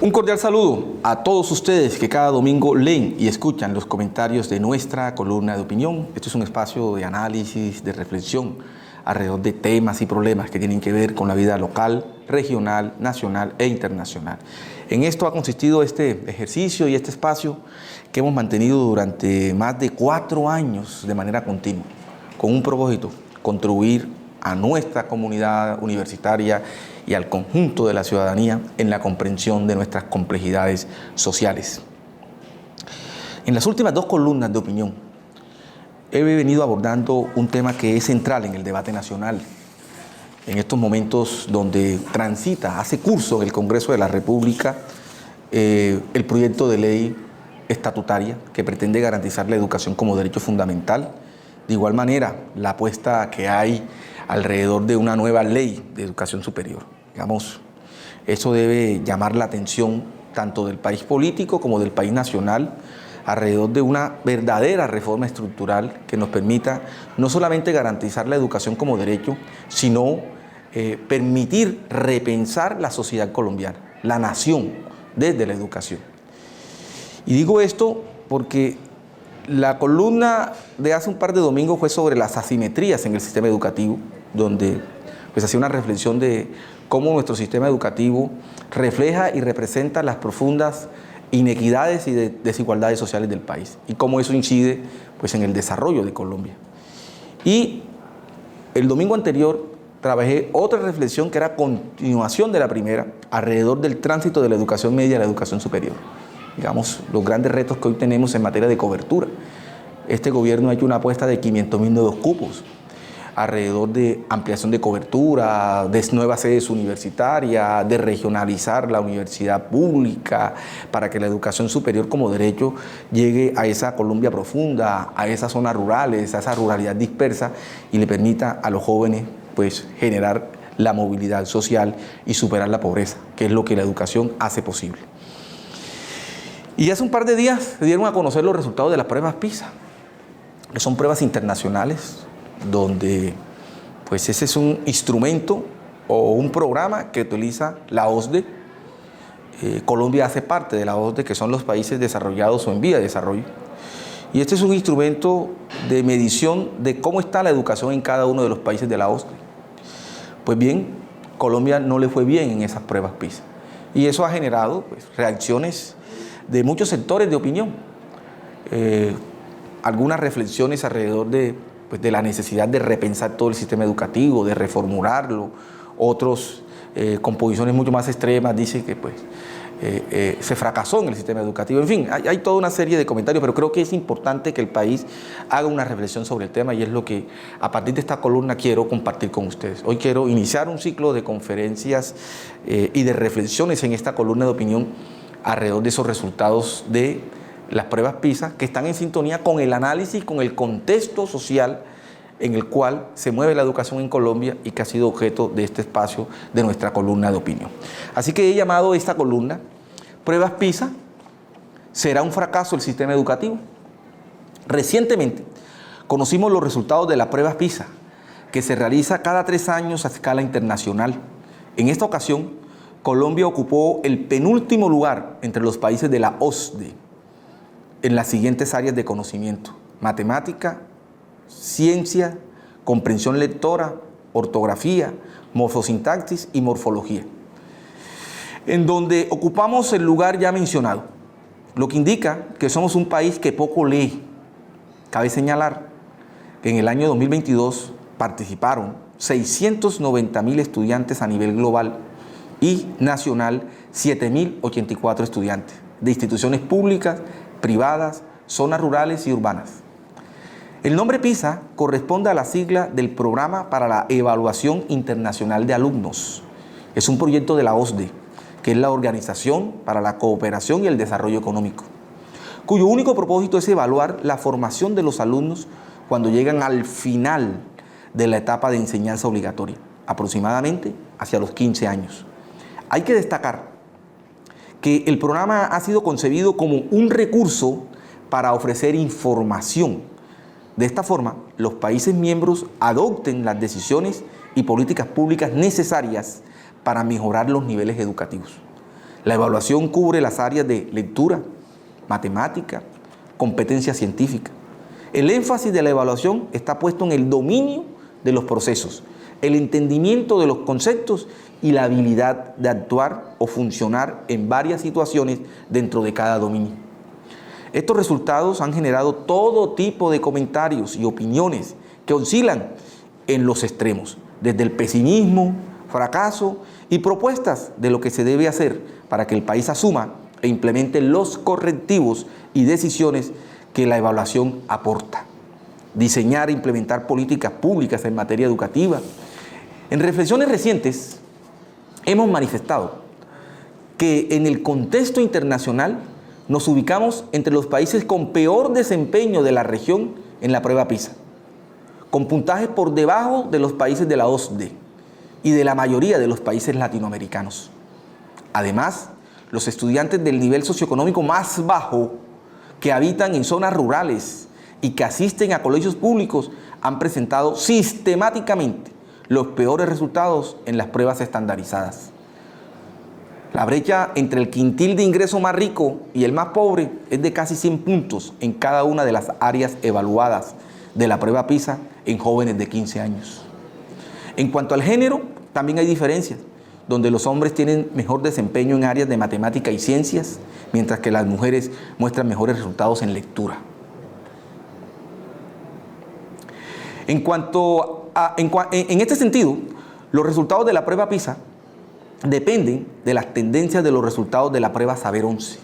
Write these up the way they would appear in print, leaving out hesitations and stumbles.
Un cordial saludo a todos ustedes que cada domingo leen y escuchan los comentarios de nuestra columna de opinión. Esto es un espacio de análisis, de reflexión alrededor de temas y problemas que tienen que ver con la vida local, regional, nacional e internacional. En esto ha consistido este ejercicio y este espacio que hemos mantenido durante más de 4 años de manera continua, con un propósito: contribuir a nuestra comunidad universitaria y al conjunto de la ciudadanía en la comprensión de nuestras complejidades sociales. En las últimas 2 columnas de opinión he venido abordando un tema que es central en el debate nacional. En estos momentos donde transita, hace curso en el Congreso de la República el proyecto de ley estatutaria que pretende garantizar la educación como derecho fundamental. De igual manera, la apuesta que hay alrededor de una nueva ley de educación superior. Digamos, eso debe llamar la atención tanto del país político como del país nacional alrededor de una verdadera reforma estructural que nos permita no solamente garantizar la educación como derecho, sino permitir repensar la sociedad colombiana, la nación, desde la educación. Y digo esto porque la columna de hace un par de domingos fue sobre las asimetrías en el sistema educativo, donde pues hacía una reflexión de cómo nuestro sistema educativo refleja y representa las profundas inequidades y desigualdades sociales del país y cómo eso incide pues en el desarrollo de Colombia. Y el domingo anterior trabajé otra reflexión que era continuación de la primera, alrededor del tránsito de la educación media a la educación superior. Digamos, los grandes retos que hoy tenemos en materia de cobertura. Este gobierno ha hecho una apuesta de 500.000 nuevos cupos, alrededor de ampliación de cobertura, de nuevas sedes universitarias, de regionalizar la universidad pública para que la educación superior como derecho llegue a esa Colombia profunda, a esas zonas rurales, a esa ruralidad dispersa y le permita a los jóvenes pues generar la movilidad social y superar la pobreza, que es lo que la educación hace posible. Y hace un par de días se dieron a conocer los resultados de las pruebas PISA, que son pruebas internacionales, donde pues ese es un instrumento o un programa que utiliza la OCDE. Colombia hace parte de la OCDE, que son los países desarrollados o en vía de desarrollo. Y este es un instrumento de medición de cómo está la educación en cada uno de los países de la OCDE. Pues bien, Colombia no le fue bien en esas pruebas PISA. Y eso ha generado pues reacciones de muchos sectores de opinión. Algunas reflexiones alrededor de la necesidad de repensar todo el sistema educativo, de reformularlo. Otros, con posiciones mucho más extremas, dicen que se fracasó en el sistema educativo. En fin, hay toda una serie de comentarios, pero creo que es importante que el país haga una reflexión sobre el tema y es lo que a partir de esta columna quiero compartir con ustedes. Hoy quiero iniciar un ciclo de conferencias y de reflexiones en esta columna de opinión alrededor de esos resultados de las pruebas PISA, que están en sintonía con el análisis, con el contexto social en el cual se mueve la educación en Colombia y que ha sido objeto de este espacio de nuestra columna de opinión. Así que he llamado esta columna Pruebas PISA, ¿será un fracaso el sistema educativo? Recientemente conocimos los resultados de las pruebas PISA, que se realiza cada 3 años a escala internacional. En esta ocasión, Colombia ocupó el penúltimo lugar entre los países de la OCDE en las siguientes áreas de conocimiento: matemática, ciencia, comprensión lectora, ortografía, morfosintaxis y morfología, en donde ocupamos el lugar ya mencionado, lo que indica que somos un país que poco lee. Cabe señalar que en el año 2022 participaron 690.000 estudiantes a nivel global y nacional 7.084 estudiantes de instituciones públicas, privadas, zonas rurales y urbanas. El nombre PISA corresponde a la sigla del Programa para la Evaluación Internacional de Alumnos. Es un proyecto de la OCDE, que es la Organización para la Cooperación y el Desarrollo Económico, cuyo único propósito es evaluar la formación de los alumnos cuando llegan al final de la etapa de enseñanza obligatoria, aproximadamente hacia los 15 años. Hay que destacar que el programa ha sido concebido como un recurso para ofrecer información. De esta forma, los países miembros adopten las decisiones y políticas públicas necesarias para mejorar los niveles educativos. La evaluación cubre las áreas de lectura, matemática, competencia científica. El énfasis de la evaluación está puesto en el dominio de los procesos, el entendimiento de los conceptos y la habilidad de actuar o funcionar en varias situaciones dentro de cada dominio. Estos resultados han generado todo tipo de comentarios y opiniones que oscilan en los extremos, desde el pesimismo, fracaso y propuestas de lo que se debe hacer para que el país asuma e implemente los correctivos y decisiones que la evaluación aporta. Diseñar e implementar políticas públicas en materia educativa. En reflexiones recientes hemos manifestado que en el contexto internacional nos ubicamos entre los países con peor desempeño de la región en la prueba PISA, con puntajes por debajo de los países de la OCDE y de la mayoría de los países latinoamericanos. Además, los estudiantes del nivel socioeconómico más bajo, que habitan en zonas rurales y que asisten a colegios públicos, han presentado sistemáticamente los peores resultados en las pruebas estandarizadas. La brecha entre el quintil de ingreso más rico y el más pobre es de casi 100 puntos en cada una de las áreas evaluadas de la prueba PISA en jóvenes de 15 años. En cuanto al género, también hay diferencias, donde los hombres tienen mejor desempeño en áreas de matemática y ciencias, mientras que las mujeres muestran mejores resultados en lectura. En este sentido, los resultados de la prueba PISA dependen de las tendencias de los resultados de la prueba Saber 11,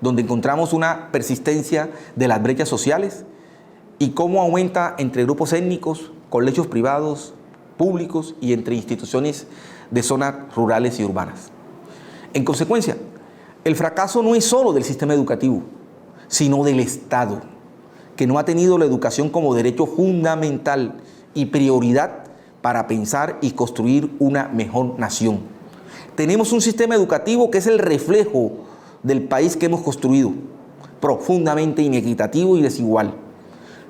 donde encontramos una persistencia de las brechas sociales y cómo aumenta entre grupos étnicos, colegios privados, públicos y entre instituciones de zonas rurales y urbanas. En consecuencia, el fracaso no es solo del sistema educativo, sino del Estado, que no ha tenido la educación como derecho fundamental y prioridad para pensar y construir una mejor nación. Tenemos un sistema educativo que es el reflejo del país que hemos construido, profundamente inequitativo y desigual.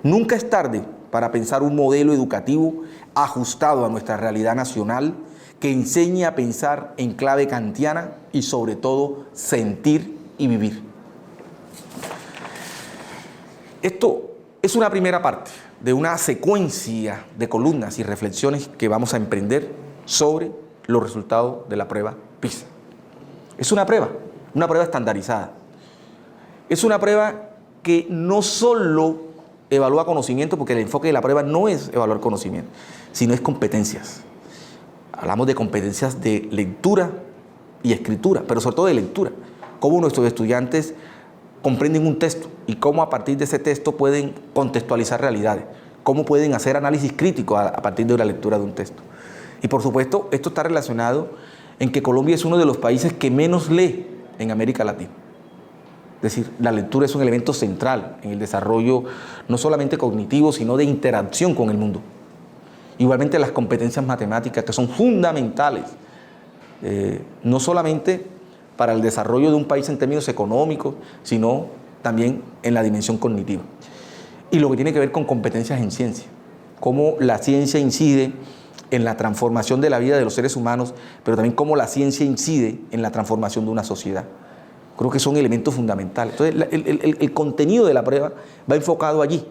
Nunca es tarde para pensar un modelo educativo ajustado a nuestra realidad nacional, que enseñe a pensar en clave kantiana y sobre todo sentir y vivir. Esto es una primera parte de una secuencia de columnas y reflexiones que vamos a emprender sobre los resultados de la prueba PISA. Es una prueba estandarizada. Es una prueba que no solo evalúa conocimiento, porque el enfoque de la prueba no es evaluar conocimiento, sino es competencias. Hablamos de competencias de lectura y escritura, pero sobre todo de lectura. Cómo nuestros estudiantes comprenden un texto y cómo a partir de ese texto pueden contextualizar realidades, cómo pueden hacer análisis crítico a partir de la lectura de un texto. Y por supuesto, esto está relacionado en que Colombia es uno de los países que menos lee en América Latina. Es decir, la lectura es un elemento central en el desarrollo no solamente cognitivo, sino de interacción con el mundo. Igualmente las competencias matemáticas, que son fundamentales, no solamente para el desarrollo de un país en términos económicos, sino también en la dimensión cognitiva. Y lo que tiene que ver con competencias en ciencia, cómo la ciencia incide en la transformación de la vida de los seres humanos, pero también cómo la ciencia incide en la transformación de una sociedad. Creo que son elementos fundamentales. Entonces, el contenido de la prueba va enfocado allí.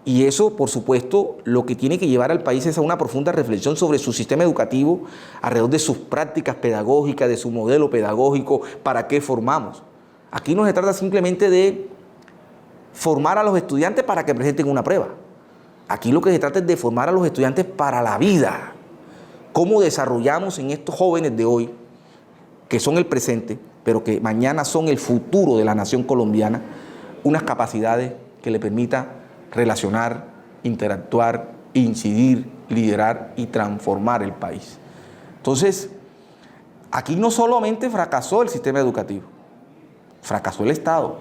Y eso, por supuesto, lo que tiene que llevar al país es a una profunda reflexión sobre su sistema educativo, alrededor de sus prácticas pedagógicas, de su modelo pedagógico, para qué formamos. Aquí no se trata simplemente de formar a los estudiantes para que presenten una prueba. Aquí lo que se trata es de formar a los estudiantes para la vida. ¿Cómo desarrollamos en estos jóvenes de hoy, que son el presente, pero que mañana son el futuro de la nación colombiana, unas capacidades que le permitan relacionar, interactuar, incidir, liderar y transformar el país? Entonces, aquí no solamente fracasó el sistema educativo, fracasó el Estado.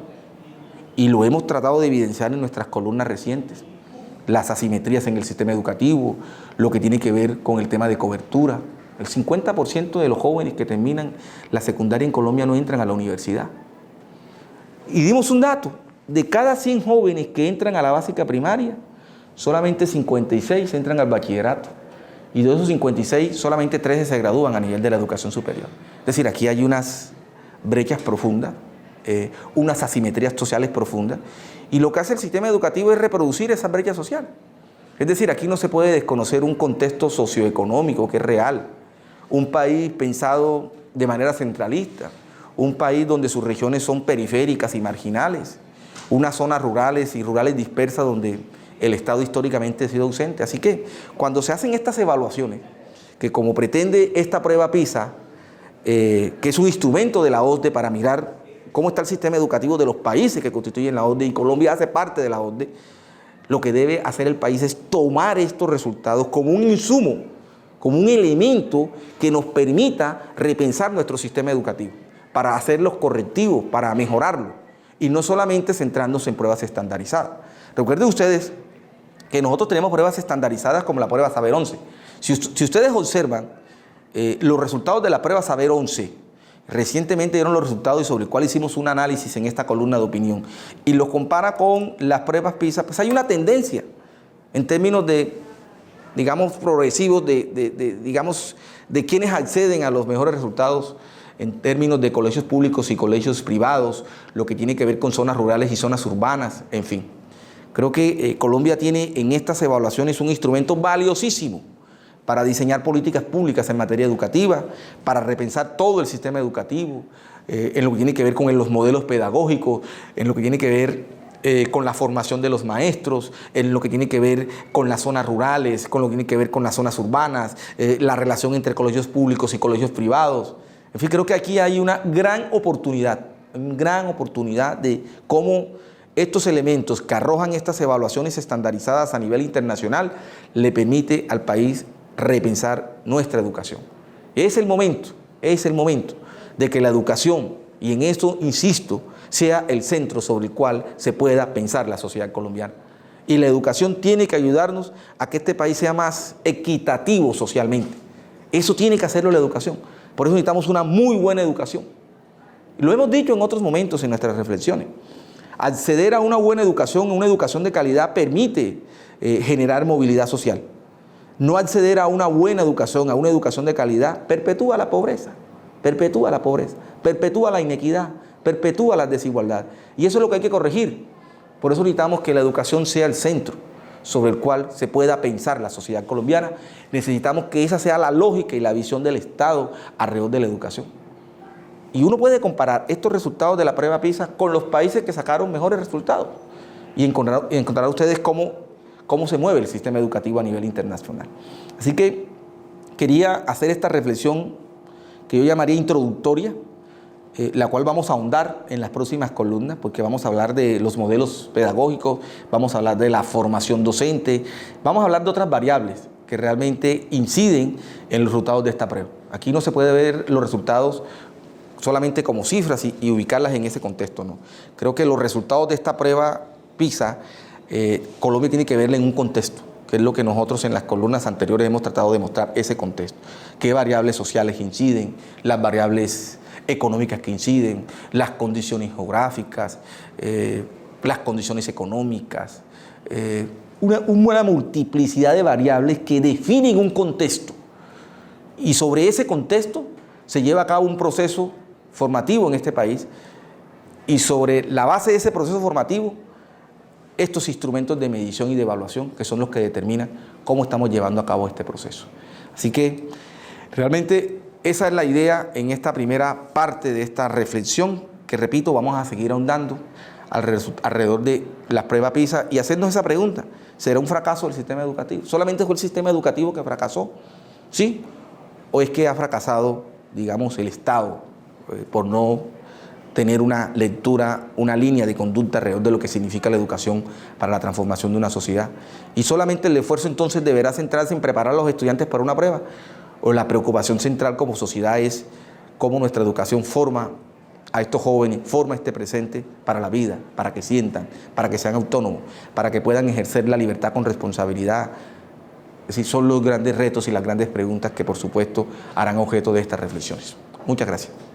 Y lo hemos tratado de evidenciar en nuestras columnas recientes. Las asimetrías en el sistema educativo, lo que tiene que ver con el tema de cobertura. El 50% de los jóvenes que terminan la secundaria en Colombia no entran a la universidad. Y dimos un dato: de cada 100 jóvenes que entran a la básica primaria, solamente 56 entran al bachillerato. Y de esos 56, solamente 13 se gradúan a nivel de la educación superior. Es decir, aquí hay unas brechas profundas, unas asimetrías sociales profundas, y lo que hace el sistema educativo es reproducir esa brecha social. Es decir, aquí no se puede desconocer un contexto socioeconómico que es real, un país pensado de manera centralista, un país donde sus regiones son periféricas y marginales, unas zonas rurales y rurales dispersas donde el Estado históricamente ha sido ausente. Así que cuando se hacen estas evaluaciones, que como pretende esta prueba PISA, que es un instrumento de la OCDE para mirar cómo está el sistema educativo de los países que constituyen la OCDE, y Colombia hace parte de la OCDE, lo que debe hacer el país es tomar estos resultados como un insumo, como un elemento que nos permita repensar nuestro sistema educativo, para hacer los correctivos, para mejorarlo, y no solamente centrándose en pruebas estandarizadas. Recuerden ustedes que nosotros tenemos pruebas estandarizadas como la prueba Saber 11. Si ustedes observan los resultados de la prueba Saber 11, recientemente dieron los resultados y sobre el cual hicimos un análisis en esta columna de opinión, y los compara con las pruebas PISA, pues hay una tendencia en términos de, digamos, progresivos, digamos, de quienes acceden a los mejores resultados en términos de colegios públicos y colegios privados, lo que tiene que ver con zonas rurales y zonas urbanas, en fin. Creo que Colombia tiene en estas evaluaciones un instrumento valiosísimo para diseñar políticas públicas en materia educativa, para repensar todo el sistema educativo, en lo que tiene que ver con los modelos pedagógicos, en lo que tiene que ver con la formación de los maestros, en lo que tiene que ver con las zonas rurales, con lo que tiene que ver con las zonas urbanas, la relación entre colegios públicos y colegios privados. En fin, creo que aquí hay una gran oportunidad de cómo estos elementos que arrojan estas evaluaciones estandarizadas a nivel internacional le permite al país repensar nuestra educación. Es el momento de que la educación, y en esto insisto, sea el centro sobre el cual se pueda pensar la sociedad colombiana. Y la educación tiene que ayudarnos a que este país sea más equitativo socialmente. Eso tiene que hacerlo la educación. Por eso necesitamos una muy buena educación. Lo hemos dicho en otros momentos en nuestras reflexiones. Acceder a una buena educación, a una educación de calidad, permite generar movilidad social. No acceder a una buena educación, a una educación de calidad, perpetúa la pobreza, perpetúa la inequidad, perpetúa la desigualdad. Y eso es lo que hay que corregir. Por eso necesitamos que la educación sea el centro sobre el cual se pueda pensar la sociedad colombiana. Necesitamos que esa sea la lógica y la visión del Estado alrededor de la educación. Y uno puede comparar estos resultados de la prueba PISA con los países que sacaron mejores resultados y encontrarán ustedes cómo se mueve el sistema educativo a nivel internacional. Así que quería hacer esta reflexión que yo llamaría introductoria, la cual vamos a ahondar en las próximas columnas, porque vamos a hablar de los modelos pedagógicos, vamos a hablar de la formación docente, vamos a hablar de otras variables que realmente inciden en los resultados de esta prueba. Aquí no se puede ver los resultados solamente como cifras y ubicarlas en ese contexto, ¿no? Creo que los resultados de esta prueba PISA, Colombia tiene que verla en un contexto, que es lo que nosotros en las columnas anteriores hemos tratado de mostrar, ese contexto. ¿Qué variables sociales inciden? Las variables económicas que inciden, las condiciones geográficas, las condiciones económicas, una multiplicidad de variables que definen un contexto. Y sobre ese contexto se lleva a cabo un proceso formativo en este país, y sobre la base de ese proceso formativo, estos instrumentos de medición y de evaluación, que son los que determinan cómo estamos llevando a cabo este proceso. Así que realmente esa es la idea en esta primera parte de esta reflexión, que repito, vamos a seguir ahondando alrededor de la prueba PISA y hacernos esa pregunta: ¿será un fracaso el sistema educativo? ¿Solamente fue el sistema educativo que fracasó? ¿Sí? ¿O es que ha fracasado, digamos, el Estado por no tener una lectura, una línea de conducta alrededor de lo que significa la educación para la transformación de una sociedad? ¿Y solamente el esfuerzo entonces deberá centrarse en preparar a los estudiantes para una prueba? ¿O la preocupación central como sociedad es cómo nuestra educación forma a estos jóvenes, forma este presente para la vida, para que sientan, para que sean autónomos, para que puedan ejercer la libertad con responsabilidad? Es decir, son los grandes retos y las grandes preguntas que por supuesto harán objeto de estas reflexiones. Muchas gracias.